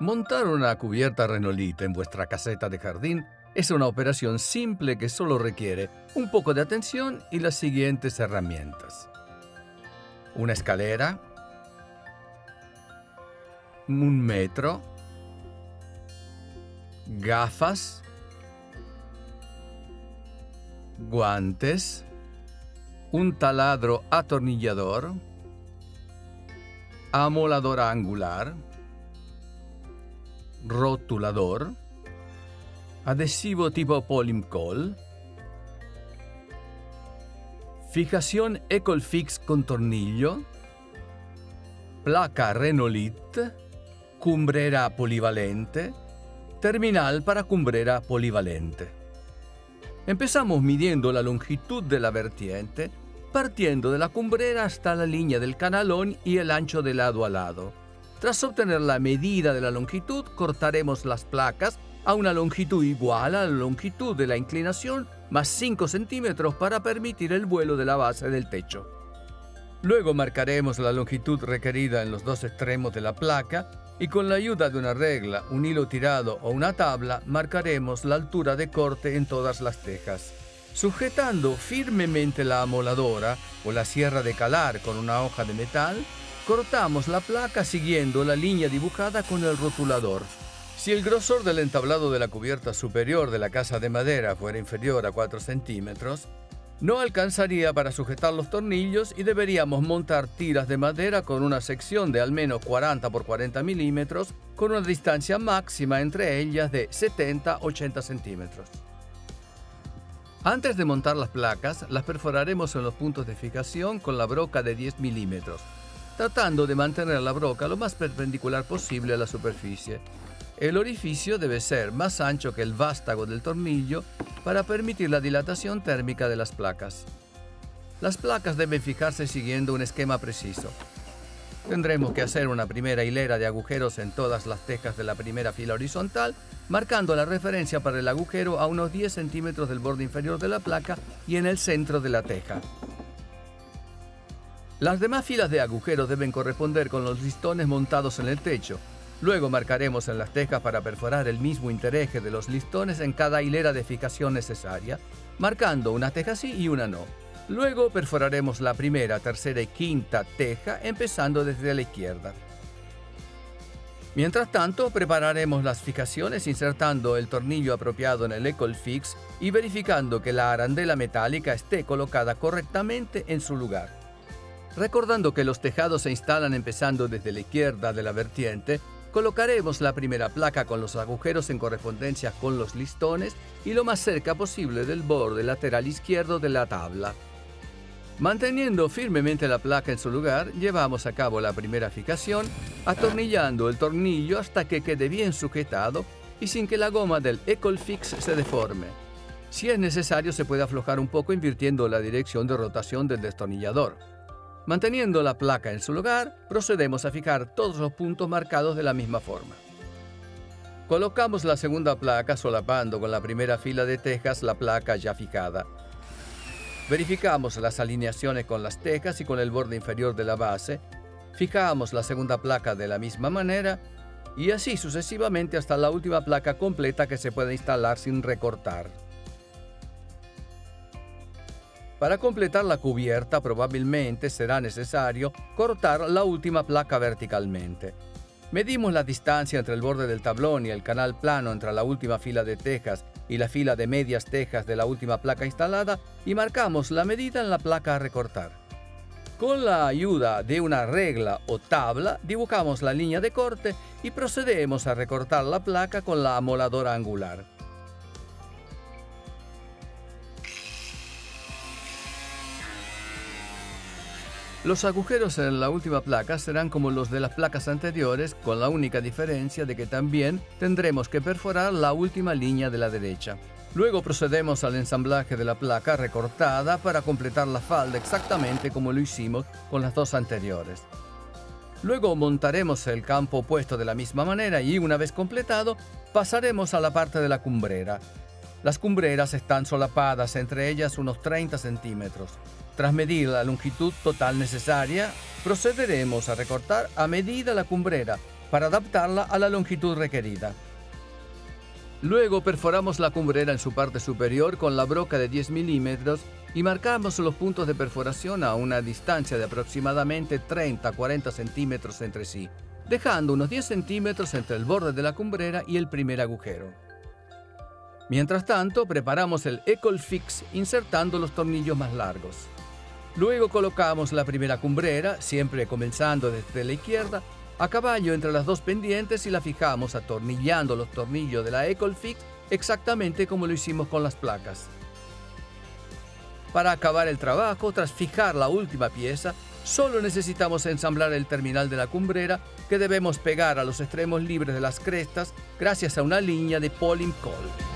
Montar una cubierta Renolite en vuestra caseta de jardín es una operación simple que solo requiere un poco de atención y las siguientes herramientas. Una escalera, un metro, gafas, guantes, un taladro atornillador, amoladora angular, rotulador, adhesivo tipo Polimcol, fijación Ecolfix con tornillo, placa Renolite, cumbrera polivalente, terminal para cumbrera polivalente. Empezamos midiendo la longitud de la vertiente, partiendo de la cumbrera hasta la línea del canalón y el ancho de lado a lado. Tras obtener la medida de la longitud, cortaremos las placas a una longitud igual a la longitud de la inclinación más 5 centímetros para permitir el vuelo de la base del techo. Luego marcaremos la longitud requerida en los dos extremos de la placa y con la ayuda de una regla, un hilo tirado o una tabla marcaremos la altura de corte en todas las tejas. Sujetando firmemente la amoladora o la sierra de calar con una hoja de metal, cortamos la placa siguiendo la línea dibujada con el rotulador. Si el grosor del entablado de la cubierta superior de la casa de madera fuera inferior a 4 centímetros, no alcanzaría para sujetar los tornillos y deberíamos montar tiras de madera con una sección de al menos 40 por 40 milímetros con una distancia máxima entre ellas de 70-80 centímetros. Antes de montar las placas, las perforaremos en los puntos de fijación con la broca de 10 milímetros, tratando de mantener la broca lo más perpendicular posible a la superficie. El orificio debe ser más ancho que el vástago del tornillo para permitir la dilatación térmica de las placas. Las placas deben fijarse siguiendo un esquema preciso. Tendremos que hacer una primera hilera de agujeros en todas las tejas de la primera fila horizontal, marcando la referencia para el agujero a unos 10 centímetros del borde inferior de la placa y en el centro de la teja. Las demás filas de agujeros deben corresponder con los listones montados en el techo. Luego marcaremos en las tejas para perforar el mismo intereje de los listones en cada hilera de fijación necesaria, marcando una teja sí y una no. Luego perforaremos la primera, tercera y quinta teja, empezando desde la izquierda. Mientras tanto, prepararemos las fijaciones insertando el tornillo apropiado en el Ecolfix y verificando que la arandela metálica esté colocada correctamente en su lugar. Recordando que los tejados se instalan empezando desde la izquierda de la vertiente, colocaremos la primera placa con los agujeros en correspondencia con los listones y lo más cerca posible del borde lateral izquierdo de la tabla. Manteniendo firmemente la placa en su lugar, llevamos a cabo la primera fijación, atornillando el tornillo hasta que quede bien sujetado y sin que la goma del Ecolfix se deforme. Si es necesario, se puede aflojar un poco invirtiendo la dirección de rotación del destornillador. Manteniendo la placa en su lugar, procedemos a fijar todos los puntos marcados de la misma forma. Colocamos la segunda placa solapando con la primera fila de tejas la placa ya fijada. Verificamos las alineaciones con las tejas y con el borde inferior de la base. Fijamos la segunda placa de la misma manera y así sucesivamente hasta la última placa completa que se pueda instalar sin recortar. Para completar la cubierta probablemente será necesario cortar la última placa verticalmente. Medimos la distancia entre el borde del tablón y el canal plano entre la última fila de tejas y la fila de medias tejas de la última placa instalada y marcamos la medida en la placa a recortar. Con la ayuda de una regla o tabla dibujamos la línea de corte y procedemos a recortar la placa con la amoladora angular. Los agujeros en la última placa serán como los de las placas anteriores, con la única diferencia de que también tendremos que perforar la última línea de la derecha. Luego procedemos al ensamblaje de la placa recortada para completar la falda exactamente como lo hicimos con las dos anteriores. Luego montaremos el campo opuesto de la misma manera y una vez completado, pasaremos a la parte de la cumbrera. Las cumbreras están solapadas, entre ellas unos 30 centímetros. Tras medir la longitud total necesaria, procederemos a recortar a medida la cumbrera, para adaptarla a la longitud requerida. Luego perforamos la cumbrera en su parte superior con la broca de 10 milímetros y marcamos los puntos de perforación a una distancia de aproximadamente 30-40 centímetros entre sí, dejando unos 10 centímetros entre el borde de la cumbrera y el primer agujero. Mientras tanto, preparamos el École Fixe insertando los tornillos más largos. Luego colocamos la primera cumbrera, siempre comenzando desde la izquierda, a caballo entre las dos pendientes y la fijamos atornillando los tornillos de la École Fixe exactamente como lo hicimos con las placas. Para acabar el trabajo, tras fijar la última pieza, solo necesitamos ensamblar el terminal de la cumbrera que debemos pegar a los extremos libres de las crestas gracias a una línea de Polling Coil.